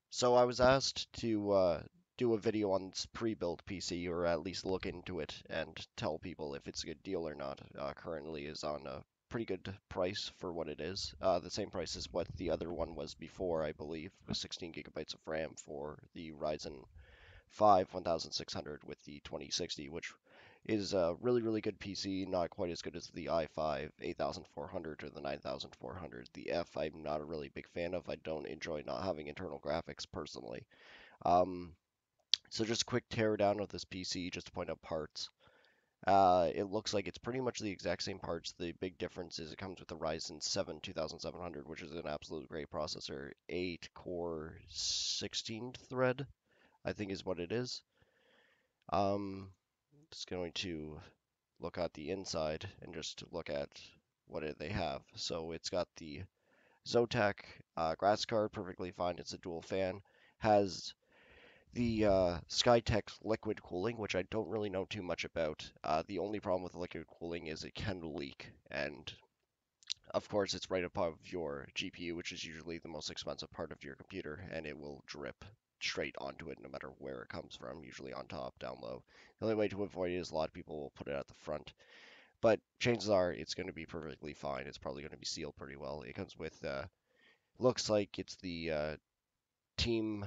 So I was asked to do a video on this pre-built PC, or at least look into it and tell people if it's a good deal or not. Currently is on a pretty good price for what it is. The same price as what the other one was before, I believe, with 16 gigabytes of RAM for the Ryzen 5 1600 with the 2060, which is a really, really good PC, not quite as good as the i5 8400 or the 9400. The F, I'm not a really big fan of. I don't enjoy not having internal graphics personally. Um, so just a quick teardown of this PC, just to point out parts. It looks like it's pretty much the exact same parts. The big difference is it comes with the Ryzen 7 2700, which is an absolute great processor. 8 core, 16 thread, I think is what it is. Just going to look at the inside and just look at what they have. So it's got the Zotac grass card, perfectly fine. It's a dual fan. Has the SkyTech liquid cooling, which I don't really know too much about. The only problem with liquid cooling is it can leak, and of course it's right above your GPU, which is usually the most expensive part of your computer, and it will drip straight onto it no matter where it comes from, usually on top, down low. The only way to avoid it is a lot of people will put it at the front, but chances are it's going to be perfectly fine. It's probably going to be sealed pretty well. It comes with, looks like it's the Team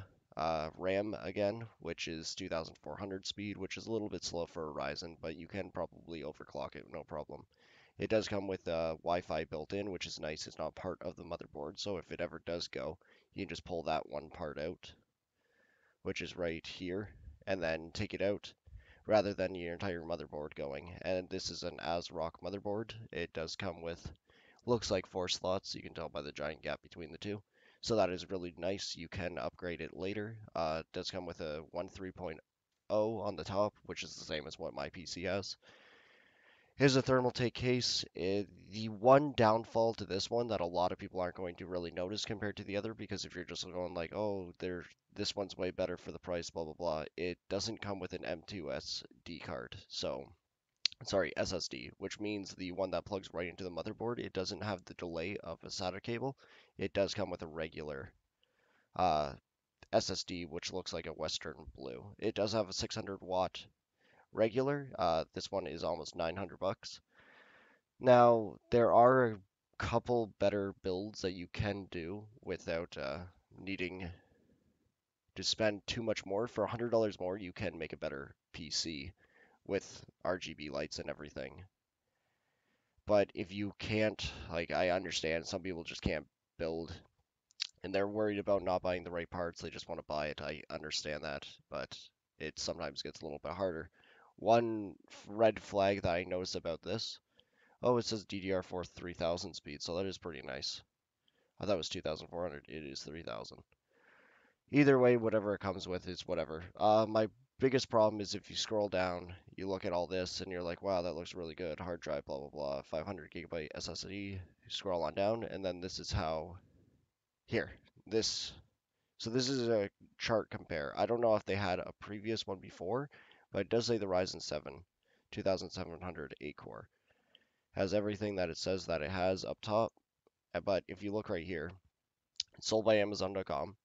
RAM again, which is 2400 speed, which is a little bit slow for a Ryzen, but you can probably overclock it, no problem. It does come with Wi-Fi built in, which is nice. It's not part of the motherboard, so if it ever does go, you can just pull that one part out, which is right here, and then take it out rather than your entire motherboard going. And this is an Asrock motherboard. It does come with, looks like 4 slots. You can tell by the giant gap between the two. So that is really nice. You can upgrade it later. It does come with a 1.3.0 on the top, which is the same as what my PC has. Here's a Thermaltake case. The one downfall to this one that a lot of people aren't going to really notice compared to the other, because if you're just going like, oh, this one's way better for the price, blah blah blah, it doesn't come with an M2 SD card. So, sorry, SSD, which means the one that plugs right into the motherboard, it doesn't have the delay of a SATA cable. It does come with a regular uh, SSD, which looks like a Western blue. It does have a 600 watt regular. This one is almost 900 bucks. Now, there are a couple better builds that you can do without needing to spend too much more. For $100 more, you can make a better PC with RGB lights and everything. But if you can't, like, I understand some people just can't build and they're worried about not buying the right parts. They just want to buy it. I understand that, but it sometimes gets a little bit harder. One red flag that I noticed about this. Oh, it says DDR4 3000 speed, so that is pretty nice. I thought it was 2400. It is 3000. Either way, whatever it comes with is whatever. My biggest problem is if you scroll down, you look at all this, and you're like, wow, that looks really good. Hard drive, blah, blah, blah. 500 gigabyte SSD. You scroll on down, and then this is how. Here. This. So this is a chart compare. I don't know if they had a previous one before, but it does say the Ryzen 7 2700 8 core. Has everything that it says that it has up top. But if you look right here, it's sold by Amazon.com,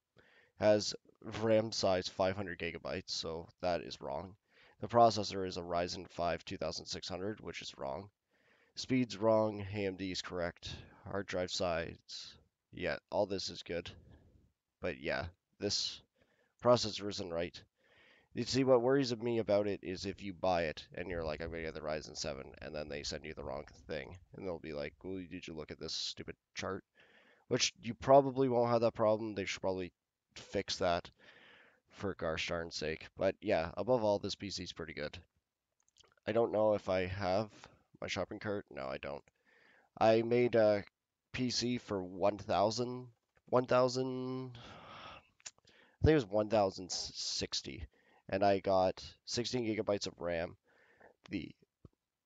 has RAM size 500 gigabytes, so that is wrong. The processor is a Ryzen 5 2600, which is wrong. Speed's wrong, AMD is correct. Hard drive size, yeah, all this is good. But yeah, this processor isn't right. You see, what worries me about it is if you buy it and you're like, I'm gonna get the Ryzen 7, and then they send you the wrong thing, and they'll be like, well, did you look at this stupid chart? Which you probably won't have that problem. They should probably fix that for gosh darn sake. But yeah, above all, this PC is pretty good. I don't know if I have my shopping cart. No, I don't. I made a PC for 1,000. I think it was 1,060, and I got 16 gigabytes of RAM, the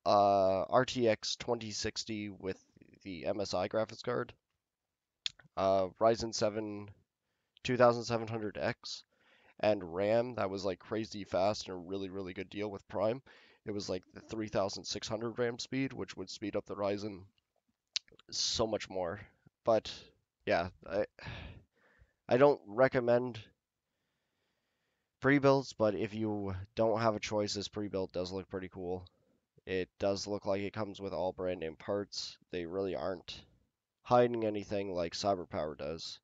RTX 2060 with the MSI graphics card, Ryzen 7 2700X, and RAM that was like crazy fast and a really, really good deal with Prime. It was like the 3600 RAM speed, which would speed up the Ryzen so much more. But yeah, I don't recommend pre-builds, but if you don't have a choice, this pre-built does look pretty cool. It does look like it comes with all brand name parts. They really aren't hiding anything like CyberPower does.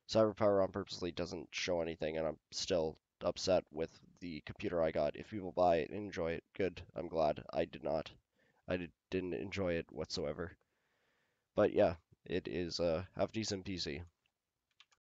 CyberPower on purposely doesn't show anything, and I'm still upset with the computer I got. If people buy it and enjoy it, good. I'm glad. I did not. Didn't enjoy it whatsoever. But yeah, it is a half decent PC.